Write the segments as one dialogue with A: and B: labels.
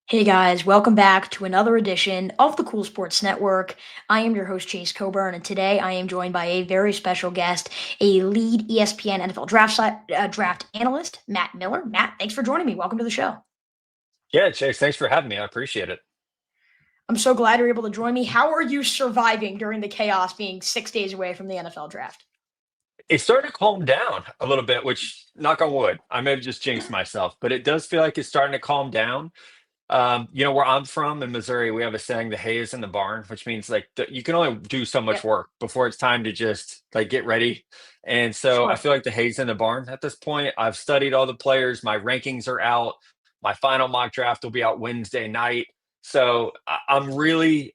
A: Hey guys, welcome back to another edition of the Cool Sports Network. I am your host, Chase Coburn, and today I am joined by a very special guest, a lead ESPN NFL draft analyst, Matt Miller. Matt, thanks for joining me. Welcome to the show.
B: Yeah, Chase, thanks for having me. I appreciate it.
A: I'm so glad you're able to join me. How are you surviving during the chaos being 6 days away from the NFL draft?
B: It's starting to calm down a little bit, which, knock on wood, I may have just jinxed myself, but it does feel like it's starting to calm down. Where I'm from in Missouri, we have a saying, "The hay is in the barn," which means like you can only do so much
A: Yep,
B: work before it's time to just like get ready. And so I
A: sure.
B: feel like the hay's in the barn at this point. I've studied all the players, my rankings are out, my final mock draft will be out Wednesday night. So I'm really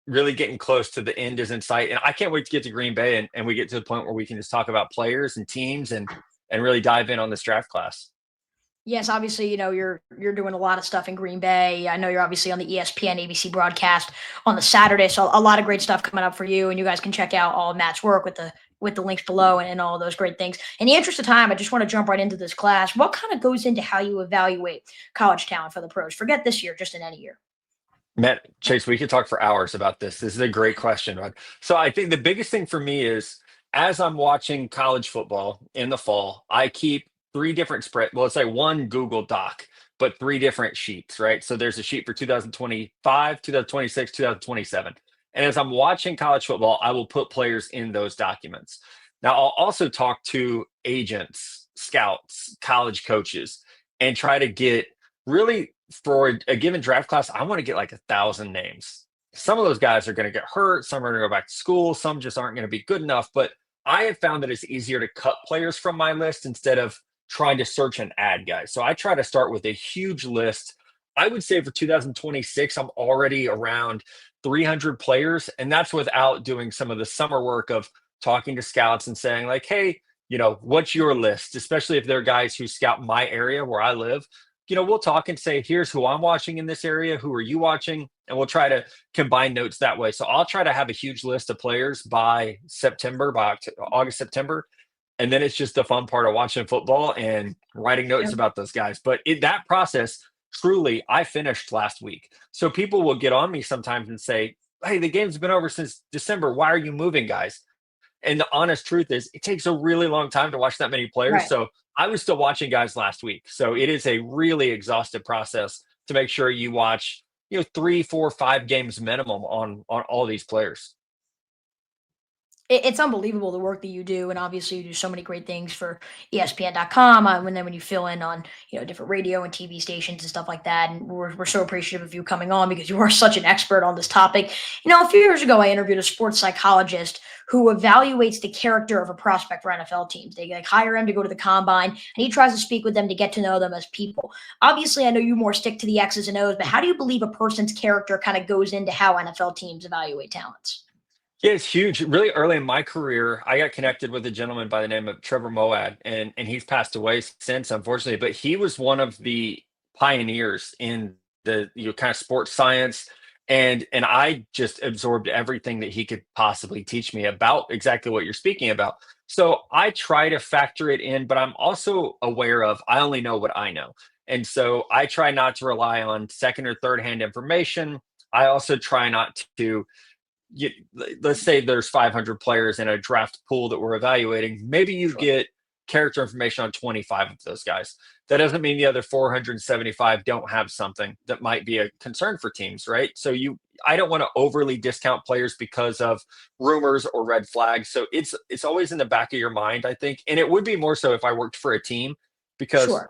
B: getting close to the end is in sight. And I can't wait to get to Green Bay and we get to the point where we can just talk about players and teams and really dive in on this draft class.
A: Yes, obviously, you're doing a lot of stuff in Green Bay. I know you're obviously on the ESPN ABC broadcast on the Saturday, so a lot of great stuff coming up for you. And you guys can check out all of Matt's work with the links below and all those great things. In the interest of time, I just want to jump right into this class. What kind of goes into how you evaluate college talent for the pros? Forget this year, just in any year.
B: Matt, Chase, we could talk for hours about this. This is a great question, right? So I think the biggest thing for me is as I'm watching college football in the fall, I keep three different spread. Well, it's like one Google Doc, but three different sheets, right? So there's a sheet for 2025, 2026, 2027. And as I'm watching college football, I will put players in those documents. Now, I'll also talk to agents, scouts, college coaches, and try to get really for a given draft class, I want to get like 1,000 names. Some of those guys are going to get hurt. Some are going to go back to school. Some just aren't going to be good enough. But I have found that it's easier to cut players from my list instead of trying to search and add guys. So I try to start with a huge list. I would say for 2026, I'm already around 300 players. And that's without doing some of the summer work of talking to scouts and saying, like, hey, what's your list? Especially if they're guys who scout my area where I live. We'll talk and say, here's who I'm watching in this area. Who are you watching? And we'll try to combine notes that way. So I'll try to have a huge list of players by September, August, September. And then it's just the fun part of watching football and writing notes
A: Yep.
B: about those guys. But that process, truly, I finished last week. So people will get on me sometimes and say, hey, the game's been over since December. Why are you moving, guys? And the honest truth is, it takes a really long time to watch that many players.
A: Right.
B: So I was still watching guys last week. So it is a really exhaustive process to make sure you watch, 3, 4, 5 games minimum on all these players.
A: It's unbelievable the work that you do, and obviously you do so many great things for ESPN.com. And then when you fill in on different radio and TV stations and stuff like that, and we're so appreciative of you coming on because you are such an expert on this topic. A few years ago, I interviewed a sports psychologist who evaluates the character of a prospect for NFL teams. They like hire him to go to the combine, and he tries to speak with them to get to know them as people. Obviously, I know you more stick to the X's and O's, but how do you believe a person's character kind of goes into how NFL teams evaluate talents?
B: Yeah, it's huge. Really early in my career, I got connected with a gentleman by the name of Trevor Moad, and he's passed away since, unfortunately. But he was one of the pioneers in the kind of sports science, and I just absorbed everything that he could possibly teach me about exactly what you're speaking about. So I try to factor it in, but I'm also aware of I only know what I know, and so I try not to rely on second or third hand information. I also try not to you, let's say there's 500 players in a draft pool that we're evaluating. Maybe you
A: Sure.
B: get character information on 25 of those guys. That doesn't mean the other 475 don't have something that might be a concern for teams, right? So I don't want to overly discount players because of rumors or red flags. So it's always in the back of your mind, I think, and it would be more so if I worked for a team because
A: Sure.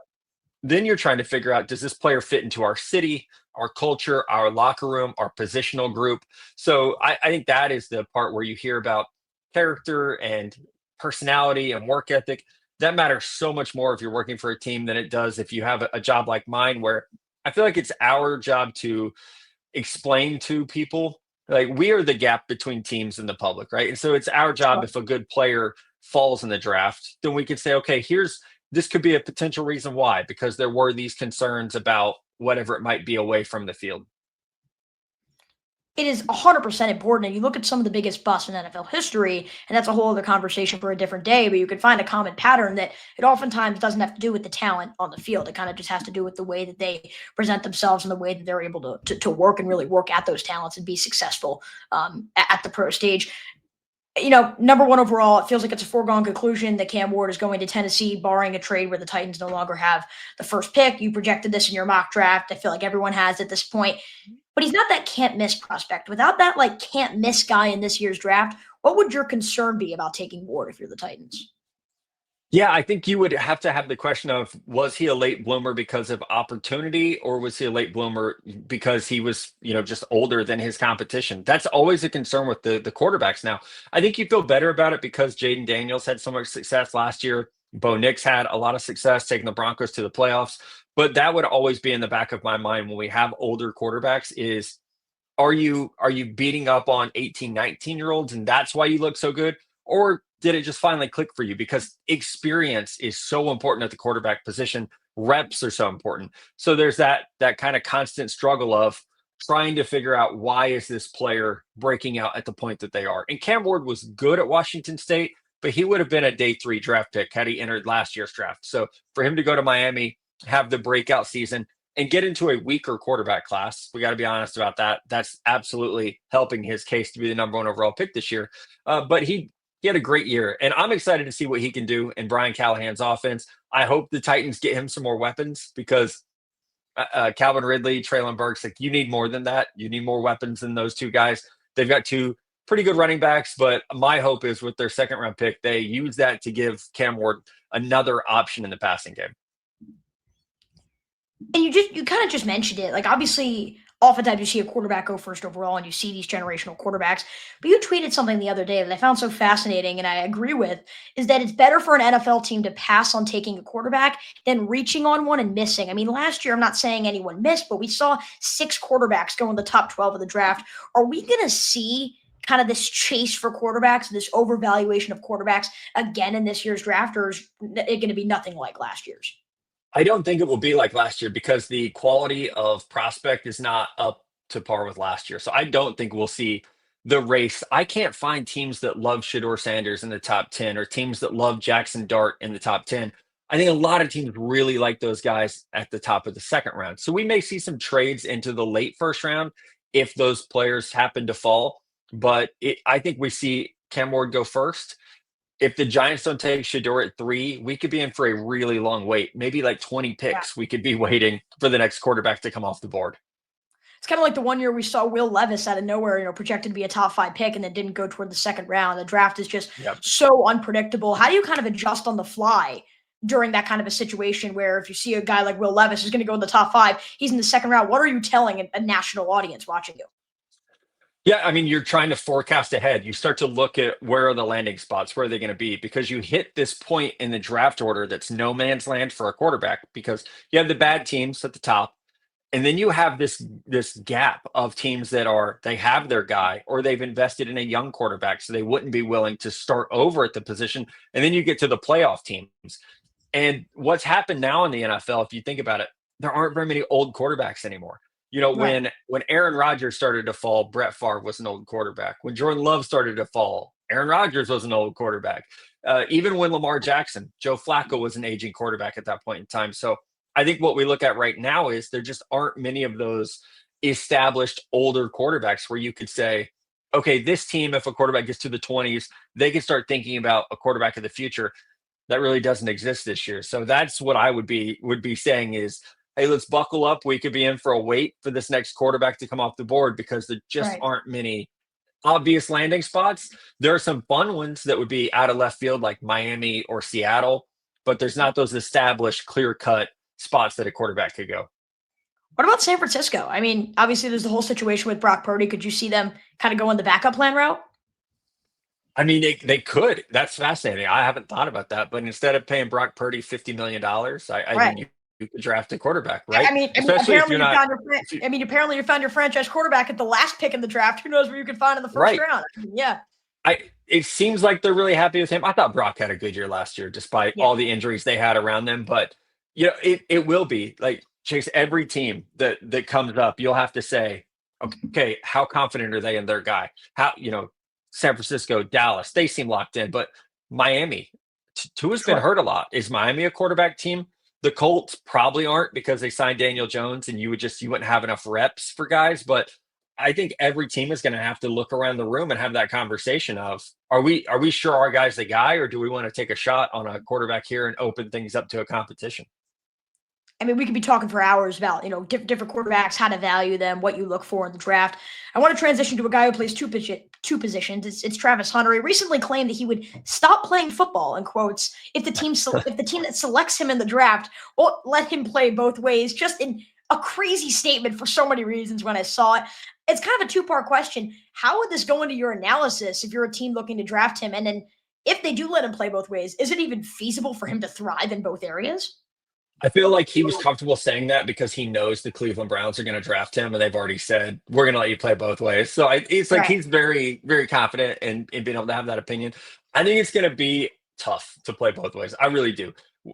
B: then you're trying to figure out, does this player fit into our city, our culture, our locker room, our positional group? So I think that is the part where you hear about character and personality and work ethic. That matters so much more if you're working for a team than it does if you have a job like mine, where I feel like it's our job to explain to people, like, we are the gap between teams and the public, right? And so it's our job,
A: Sure.
B: if a good player falls in the draft, then we can say, okay, here's this could be a potential reason why, because there were these concerns about whatever it might be away from the field.
A: It is 100% important. And you look at some of the biggest busts in NFL history, and that's a whole other conversation for a different day, but you can find a common pattern that it oftentimes doesn't have to do with the talent on the field. It kind of just has to do with the way that they present themselves and the way that they're able to work and really work at those talents and be successful at the pro stage. Number one overall, it feels like it's a foregone conclusion that Cam Ward is going to Tennessee, barring a trade where the Titans no longer have the first pick. You projected this in your mock draft. I feel like everyone has at this point. But he's not that can't miss prospect. Without that like can't miss guy in this year's draft, what would your concern be about taking Ward if you're the Titans?
B: Yeah, I think you would have to have the question of, was he a late bloomer because of opportunity, or was he a late bloomer because he was, just older than his competition? That's always a concern with the quarterbacks now. I think you feel better about it because Jaden Daniels had so much success last year. Bo Nix had a lot of success taking the Broncos to the playoffs. But that would always be in the back of my mind when we have older quarterbacks is, are you beating up on 18, 19-year-olds and that's why you look so good? Or did it just finally click for you? Because experience is so important at the quarterback position. Reps are so important. So there's that kind of constant struggle of trying to figure out, why is this player breaking out at the point that they are. And Cam Ward was good at Washington State, but he would have been a day 3 draft pick had he entered last year's draft. So for him to go to Miami, have the breakout season, and get into a weaker quarterback class, we got to be honest about that. That's absolutely helping his case to be the number 1 overall pick this year. But he had a great year, and I'm excited to see what he can do in Brian Callahan's offense. I hope the Titans get him some more weapons because Calvin Ridley, Traylon Burks, like, you need more than that. You need more weapons than those two guys. They've got 2 pretty good running backs, but my hope is with their 2nd round pick, they use that to give Cam Ward another option in the passing game.
A: And you kind of just mentioned it. Like, obviously, oftentimes you see a quarterback go first overall and you see these generational quarterbacks. But you tweeted something the other day that I found so fascinating and I agree with, is that it's better for an NFL team to pass on taking a quarterback than reaching on one and missing. I mean, last year, I'm not saying anyone missed, but we saw 6 quarterbacks go in the top 12 of the draft. Are we going to see kind of this chase for quarterbacks, this overvaluation of quarterbacks again in this year's draft, or is it going to be nothing like last year's?
B: I don't think it will be like last year because the quality of prospect is not up to par with last year. So I don't think we'll see the race. I can't find teams that love Shedeur Sanders in the top 10 or teams that love Jackson Dart in the top 10. I think a lot of teams really like those guys at the top of the 2nd round. So we may see some trades into the late 1st round if those players happen to fall. But I think we see Cam Ward go first. If the Giants don't take Shedeur at 3, we could be in for a really long wait. Maybe like 20
A: Yeah.
B: picks. We could be waiting for the next quarterback to come off the board.
A: It's kind of like the one year we saw Will Levis out of nowhere, projected to be a top 5 pick and then didn't go toward the 2nd round. The draft is just
B: Yep.
A: so unpredictable. How do you kind of adjust on the fly during that kind of a situation where if you see a guy like Will Levis who's going to go in the top 5, he's in the 2nd round? What are you telling a national audience watching you?
B: Yeah, I mean, you're trying to forecast ahead. You start to look at where are the landing spots, where are they going to be? Because you hit this point in the draft order that's no man's land for a quarterback because you have the bad teams at the top, and then you have this gap of teams that they have their guy or they've invested in a young quarterback, so they wouldn't be willing to start over at the position. And then you get to the playoff teams. And what's happened now in the NFL, if you think about it, there aren't very many old quarterbacks anymore.
A: Right.
B: When Aaron Rodgers started to fall, Brett Favre was an old quarterback. When Jordan Love started to fall, Aaron Rodgers was an old quarterback. Even when Lamar Jackson, Joe Flacco was an aging quarterback at that point in time. So I think what we look at right now is there just aren't many of those established older quarterbacks where you could say, okay, this team, if a quarterback gets to the 20s, they can start thinking about a quarterback of the future. That really doesn't exist this year. So that's what I would be saying is, hey, let's buckle up. We could be in for a wait for this next quarterback to come off the board because there just
A: Right.
B: aren't many obvious landing spots. There are some fun ones that would be out of left field, like Miami or Seattle, but there's not those established, clear cut spots that a quarterback could go.
A: What about San Francisco? I mean, obviously there's the whole situation with Brock Purdy. Could you see them kind of going the backup plan route?
B: I mean, they could. That's fascinating. I haven't thought about that. But instead of paying Brock Purdy $50 million, I
A: Right.
B: think you could draft a quarterback,
A: Yeah,
B: right? Especially if
A: apparently
B: you're
A: you
B: not.
A: found
B: If you,
A: apparently you found your franchise quarterback at the last pick in the draft. Who knows where you could find in the first
B: right.
A: round? Yeah.
B: It seems like they're really happy with him. I thought Brock had a good year last year, despite
A: Yeah.
B: all the injuries they had around them. But it will be like Chase. Every team that comes up, you'll have to say, Okay, how confident are they in their guy? How, San Francisco, Dallas, they seem locked in, but Miami, Tua's been
A: Sure.
B: hurt a lot. Is Miami a quarterback team? The Colts probably aren't because they signed Daniel Jones and you wouldn't have enough reps for guys, but I think every team is going to have to look around the room and have that conversation of are we sure our guy's the guy, or do we want to take a shot on a quarterback here and open things up to a competition?
A: I mean, we could be talking for hours about, different quarterbacks, how to value them, what you look for in the draft. I want to transition to a guy who plays two positions. It's Travis Hunter. He recently claimed that he would stop playing football, in quotes, if if the team that selects him in the draft won't let him play both ways. Just in a crazy statement for so many reasons. When I saw it, it's kind of a two-part question. How would this go into your analysis if you're a team looking to draft him? And then if they do let him play both ways, is it even feasible for him to thrive in both areas?
B: I feel like he was comfortable saying that because he knows the Cleveland Browns are going to draft him, and they've already said we're going to let you play both ways. So it's like
A: Right.
B: he's very, very confident in being able to have that opinion. I think it's going to be tough to play both ways. I really do.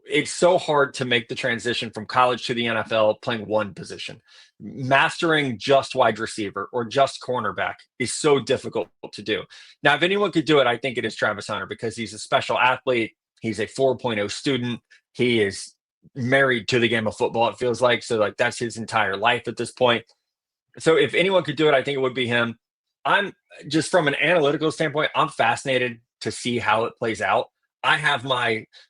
B: It's so hard to make the transition from college to the NFL playing one position. Mastering just wide receiver or just cornerback is so difficult to do. Now, if anyone could do it, I think it is Travis Hunter because he's a special athlete. He's a 4.0 student. He is married to the game of football, it feels like. So like that's his entire life at this point. So if anyone could do it, I think it would be him. I'm just from an analytical standpoint, I'm fascinated to see how it plays out. I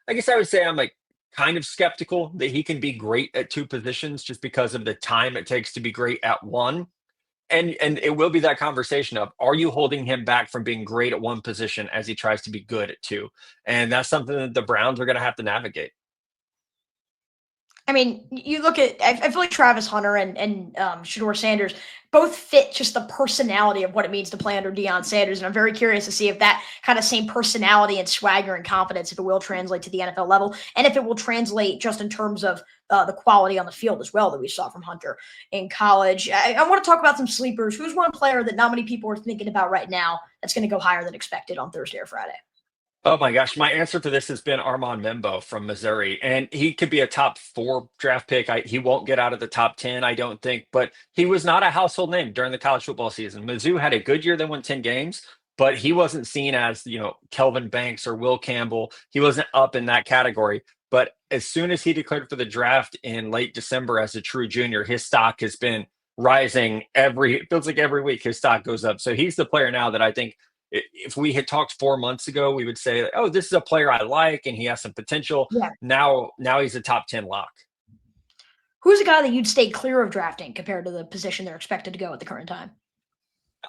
B: guess I would say I'm like kind of skeptical that he can be great at two positions just because of the time it takes to be great at one. And it will be that conversation of are you holding him back from being great at one position as he tries to be good at two? And that's something that the Browns are going to have to navigate.
A: I mean, you look at I feel like Travis Hunter and Shedeur Sanders both fit just the personality of what it means to play under Deion Sanders, and I'm very curious to see if that kind of same personality and swagger and confidence, if it will translate to the NFL level, and if it will translate just in terms of the quality on the field as well that we saw from Hunter in college. I want to talk about some sleepers. Who's one player that not many people are thinking about right now that's going to go higher than expected on Thursday or Friday?
B: Oh my gosh, my answer to this has been Armand Membo from Missouri, and he could be a top four draft pick. He won't get out of the top 10, I don't think, but he was not a household name during the college football season. Mizzou had a good year, they won 10 games, but he wasn't seen as, Kelvin Banks or Will Campbell. He wasn't up in that category. But as soon as he declared for the draft in late December as a true junior, his stock has been rising it feels like every week his stock goes up. So he's the player now that I think if we had talked 4 months ago, we would say, "Oh, this is a player I like, and he has some potential."
A: Yeah.
B: Now he's a top 10 lock.
A: Who's a guy that you'd stay clear of drafting compared to the position they're expected to go at the current time?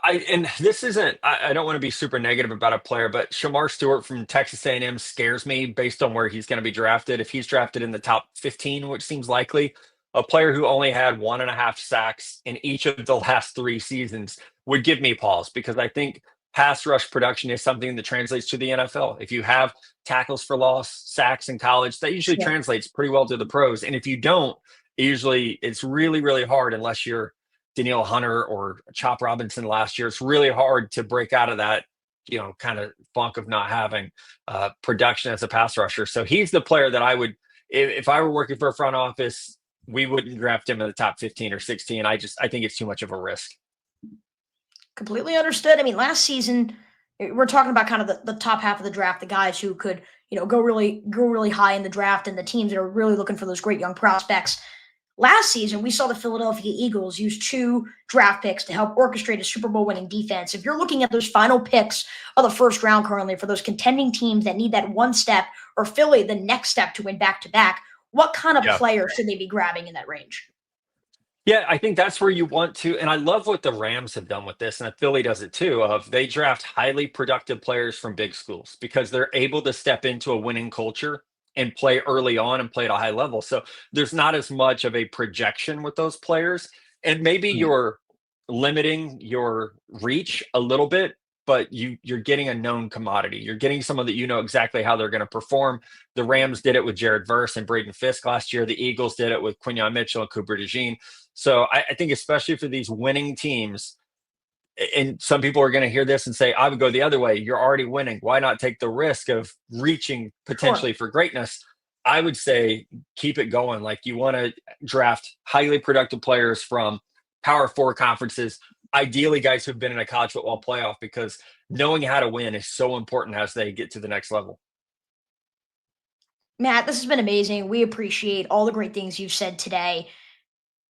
B: And this isn't. I don't want to be super negative about a player, but Shamar Stewart from Texas A&M scares me based on where he's going to be drafted. If he's drafted in the top 15, which seems likely, a player who only had 1.5 sacks in each of the last 3 seasons would give me pause because I think pass rush production is something that translates to the NFL. If you have tackles for loss, sacks in college, that usually
A: Sure.
B: translates pretty well to the pros. And if you don't, usually it's really, really hard unless you're Danielle Hunter or Chop Robinson last year. It's really hard to break out of that, kind of funk of not having production as a pass rusher. So he's the player that if I were working for a front office, we wouldn't draft him in the top 15 or 16. I think it's too much of a risk.
A: Completely understood. I mean, last season we're talking about kind of the top half of the draft, the guys who could, go really high in the draft, and the teams that are really looking for those great young prospects. Last season, we saw the Philadelphia Eagles use two draft picks to help orchestrate a Super Bowl winning defense. If you're looking at those final picks of the first round currently for those contending teams that need that one step, or Philly, the next step to win back to back, what kind of
B: Yeah.
A: player should they be grabbing in that range?
B: Yeah, I think that's where you want to. And I love what the Rams have done with this, and Philly does it too. Of they draft highly productive players from big schools because they're able to step into a winning culture and play early on and play at a high level. So there's not as much of a projection with those players. And maybe you're limiting your reach a little bit, but you're getting a known commodity. You're getting someone that you know exactly how they're going to perform. The Rams did it with Jared Verse and Braden Fisk last year. The Eagles did it with Quinyon Mitchell and Cooper DeJean. So I think especially for these winning teams, and some people are going to hear this and say, I would go the other way. You're already winning. Why not take the risk of reaching
A: Sure.
B: potentially for greatness? I would say keep it going. Like you want to draft highly productive players from Power Four conferences, ideally guys who've been in a college football playoff, because knowing how to win is so important as they get to the next level.
A: Matt, this has been amazing. We appreciate all the great things you've said today.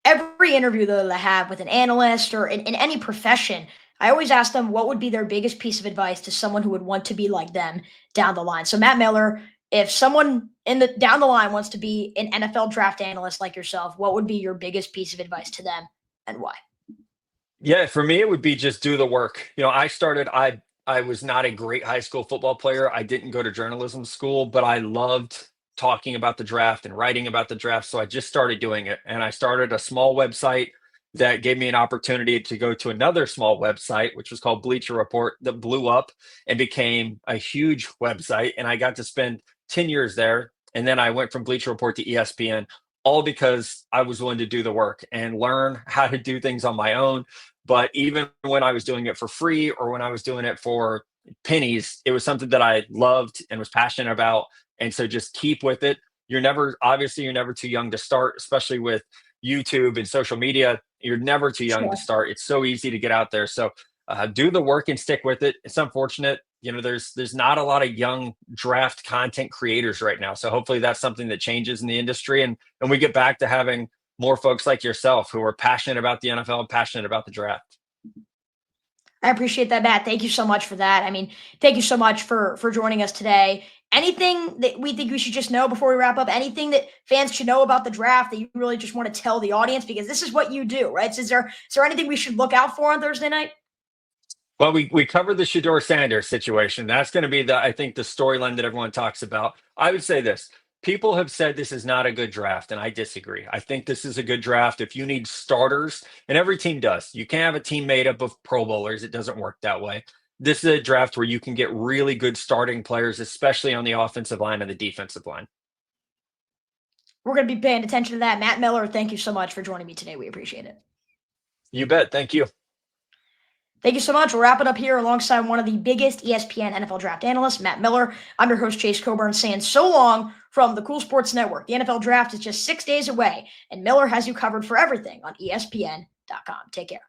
A: Every interview that I have with an analyst or in any profession, I always ask them what would be their biggest piece of advice to someone who would want to be like them down the line. So, Matt Miller, if someone in the down the line wants to be an NFL draft analyst like yourself, what would be your biggest piece of advice to them and why?
B: Yeah, for me, it would be just do the work. I was not a great high school football player. I didn't go to journalism school, but I loved talking about the draft and writing about the draft. So I just started doing it. And I started a small website that gave me an opportunity to go to another small website, which was called Bleacher Report, that blew up and became a huge website. And I got to spend 10 years there. And then I went from Bleacher Report to ESPN, all because I was willing to do the work and learn how to do things on my own. But even when I was doing it for free or when I was doing it for pennies, it was something that I loved and was passionate about. And so just keep with it. You're never too young to start, especially with YouTube and social media. You're never too young to
A: Sure.
B: start. It's so easy to get out there. So do the work and stick with it. It's unfortunate, there's not a lot of young draft content creators right now. So hopefully that's something that changes in the industry, and we get back to having more folks like yourself who are passionate about the NFL and passionate about the draft.
A: I appreciate that, Matt. Thank you so much for that. I mean, thank you so much for joining us today. Anything that we think we should just know before we wrap up? Anything that fans should know about the draft that you really just want to tell the audience, because this is what you do, right? So is there anything we should look out for on Thursday night?
B: Well, we covered the Shedeur Sanders situation. That's going to be I think the storyline that everyone talks about. I would say this. People have said this is not a good draft, and I disagree. I think this is a good draft if you need starters, and every team does. You can't have a team made up of Pro Bowlers. It doesn't work that way. This is a draft where you can get really good starting players, especially on the offensive line and the defensive line.
A: We're going to be paying attention to that. Matt Miller, thank you so much for joining me today. We appreciate it.
B: You bet. Thank you.
A: Thank you so much. We'll wrap it up here alongside one of the biggest ESPN NFL draft analysts, Matt Miller. I'm your host, Chase Coburn, saying so long from the Cool Sports Network. The NFL draft is just 6 days away, and Miller has you covered for everything on ESPN.com. Take care.